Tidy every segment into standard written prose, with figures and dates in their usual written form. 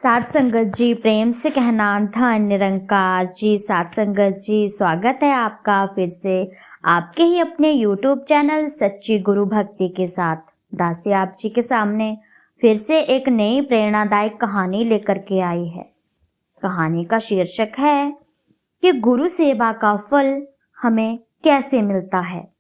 साथ संगत जी, प्रेम से कहना धन निरंकार जी। साथ संगत जी, स्वागत है आपका फिर से आपके ही अपने YouTube चैनल सच्ची गुरु भक्ति के साथ। दासी आप जी के सामने फिर से एक नई प्रेरणादायक कहानी लेकर के आई है। कहानी का शीर्षक है कि गुरु सेवा का फल हमें कैसे मिलता है,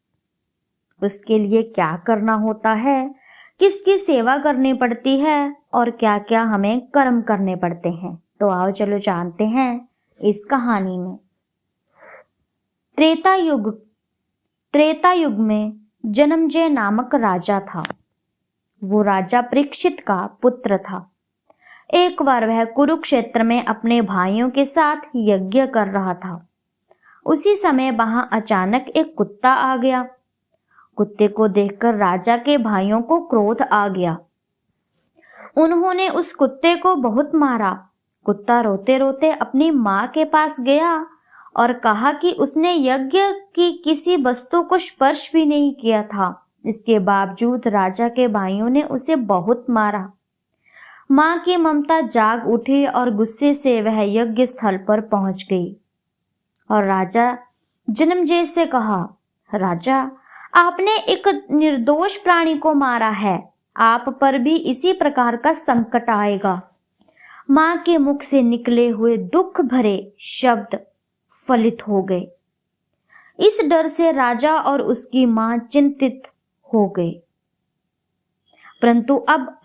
उसके लिए क्या करना होता है, किसकी सेवा करनी पड़ती है और क्या क्या हमें कर्म करने पड़ते हैं। तो आओ चलो जानते हैं इस कहानी में। त्रेता युग में जन्मजय नामक राजा था। वो राजा परीक्षित का पुत्र था। एक बार वह कुरुक्षेत्र में अपने भाइयों के साथ यज्ञ कर रहा था। उसी समय वहां अचानक एक कुत्ता आ गया। कुत्ते को देखकर राजा के भाइयों को क्रोध आ गया। उन्होंने उस कुत्ते को बहुत मारा। कुत्ता रोते रोते अपनी माँ के पास गया और कहा कि उसने यज्ञ की किसी वस्तु को स्पर्श भी नहीं किया था। इसके बावजूद राजा के भाइयों ने उसे बहुत मारा। माँ की ममता जाग उठी और गुस्से से वह यज्ञ स्थल पर पहुंच गई और राजा जन्मजय से कहा, राजा, आपने एक निर्दोष प्राणी को मारा है, आप पर भी इसी प्रकार का संकट आएगा। मां के मुख से निकले हुए दुख भरे शब्द फलित हो गए। इस डर से राजा और उसकी मां चिंतित हो गए। परंतु अब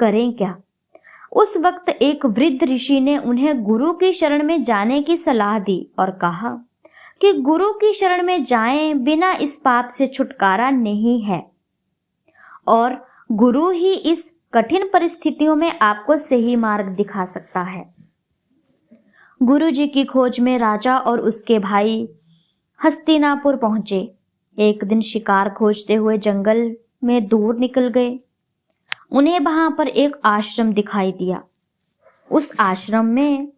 करें क्या? उस वक्त एक वृद्ध ऋषि ने उन्हें गुरु की शरण में जाने की सलाह दी और कहा कि गुरु की शरण में जाएं, बिना इस पाप से छुटकारा नहीं है और गुरु ही इस कठिन परिस्थितियों में आपको सही मार्ग दिखा सकता है। गुरु जी की खोज में राजा और उसके भाई हस्तिनापुर पहुंचे। एक दिन शिकार खोजते हुए जंगल में दूर निकल गए। उन्हें वहां पर एक आश्रम दिखाई दिया। उस आश्रम में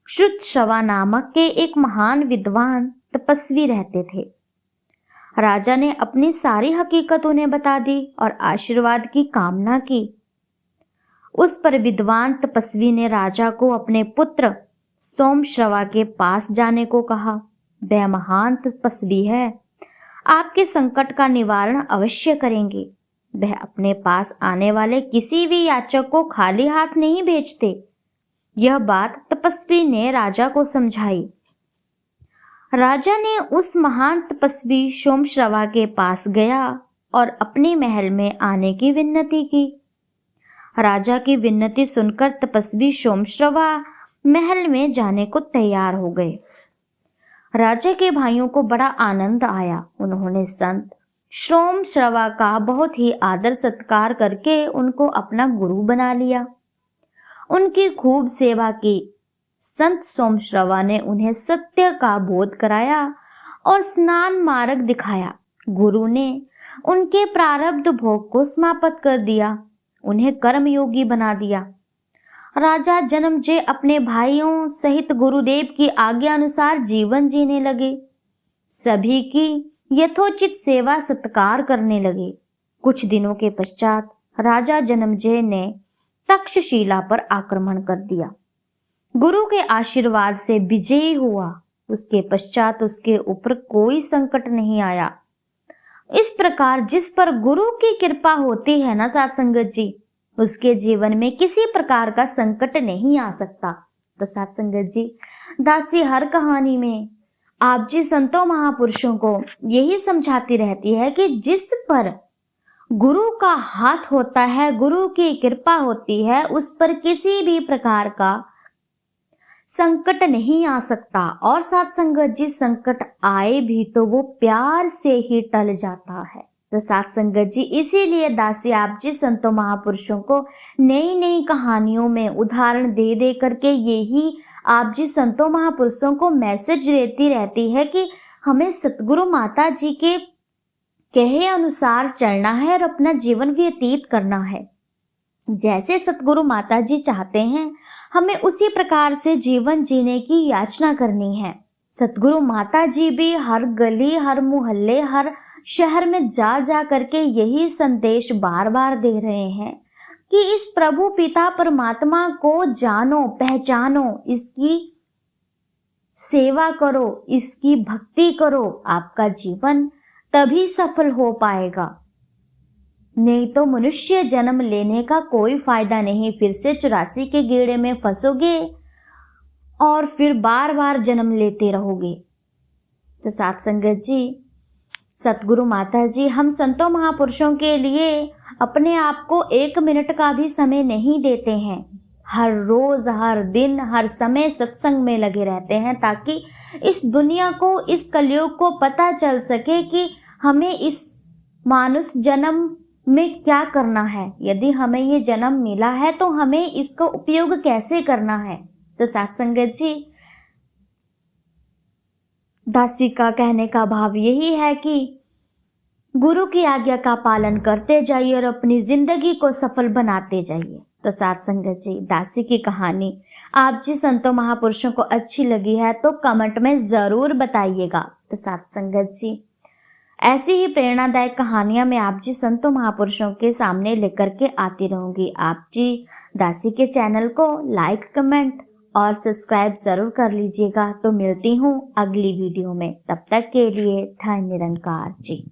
श्रुतश्रवा नामक के एक महान विद्वान तपस्वी रहते थे। राजा ने अपनी सारी हकीकत उन्हें बता दी और आशीर्वाद की कामना की। उस पर विद्वान तपस्वी ने राजा को अपने पुत्र सोमश्रवा के पास जाने को कहा। वह महान तपस्वी है, आपके संकट का निवारण अवश्य करेंगे। वह अपने पास आने वाले किसी भी याचक को खाली हाथ नहीं भेजते। यह बात तपस्वी ने राजा को समझाई। राजा ने उस महान तपस्वी सोमश्रवा के पास गया और अपने महल में आने की विनती की। राजा की विनती सुनकर तपस्वी सोमश्रवा महल में जाने को तैयार हो गए। राजा के भाइयों को बड़ा आनंद आया। उन्होंने संत सोमश्रवा का बहुत ही आदर सत्कार करके उनको अपना गुरु बना लिया। उनकी खूब सेवा की। संत सोमश्रवा ने उन्हें सत्य का बोध कराया और स्नान मार्ग दिखाया। गुरु ने उनके प्रारब्ध भोग को समाप्त कर दिया, उन्हें कर्मयोगी बना दिया। राजा जन्मजय अपने भाइयों सहित गुरुदेव की आज्ञा अनुसार जीवन जीने लगे। सभी की यथोचित सेवा सत्कार करने लगे। कुछ दिनों के पश्चात राजा जन्मजय ने तक्षशिला पर आक्रमण कर दिया। गुरु के आशीर्वाद से विजयी हुआ। उसके पश्चात उसके ऊपर कोई संकट नहीं आया। इस प्रकार जिस पर गुरु की कृपा होती है ना साथ संगत जी, उसके जीवन में किसी प्रकार का संकट नहीं आ सकता। तो साथ संगत जी, दासी हर कहानी में आप जी संतों महापुरुषों को यही समझाती रहती है कि जिस पर गुरु का हाथ होता है, गुरु की कृपा होती है, उस पर किसी भी प्रकार का संकट नहीं आ सकता। और साथ संगत जी, संकट आए भी तो वो प्यार से ही टल जाता है। तो साथ संगत जी, इसीलिए दासी आप जी संतों महापुरुषों को नई नई कहानियों में उदाहरण दे दे करके यही आप जी संतों महापुरुषों को मैसेज देती रहती है कि हमें सतगुरु माता जी के कहे अनुसार चलना है और अपना जीवन व्यतीत करना है। जैसे सतगुरु माता जी चाहते हैं, हमें उसी प्रकार से जीवन जीने की याचना करनी है। सतगुरु माता जी भी हर गली, हर मोहल्ले, हर शहर में जा जा करके यही संदेश बार बार दे रहे हैं कि इस प्रभु पिता परमात्मा को जानो, पहचानो, इसकी सेवा करो, इसकी भक्ति करो, आपका जीवन तभी सफल हो पाएगा। नहीं तो मनुष्य जन्म लेने का कोई फायदा नहीं। फिर से 84 के गेड़े में फंसोगे और फिर बार बार जन्म लेते रहोगे। तो साथ संगत जी, सतगुरु माता जी हम संतों महापुरुषों के लिए अपने आप को 1 मिनट का भी समय नहीं देते हैं। हर रोज, हर दिन, हर समय सत्संग में लगे रहते हैं ताकि इस दुनिया को, इस कलयुग को पता चल सके कि हमें इस मानुष जन्म में क्या करना है। यदि हमें ये जन्म मिला है तो हमें इसका उपयोग कैसे करना है। तो साथ संगत जी, दासी का कहने का भाव यही है कि गुरु की आज्ञा का पालन करते जाइए और अपनी जिंदगी को सफल बनाते जाइए। तो साथ संगत जी, दासी की कहानी आप जी संतों महापुरुषों को अच्छी लगी है तो कमेंट में जरूर बताइएगा। तो साथ संगत जी, ऐसी ही प्रेरणादायक कहानियां मैं आप जी संतों महापुरुषों के सामने लेकर के आती रहूंगी। आप जी दासी के चैनल को लाइक, कमेंट और सब्सक्राइब जरूर कर लीजिएगा। तो मिलती हूँ अगली वीडियो में, तब तक के लिए धन्य निरंकार जी।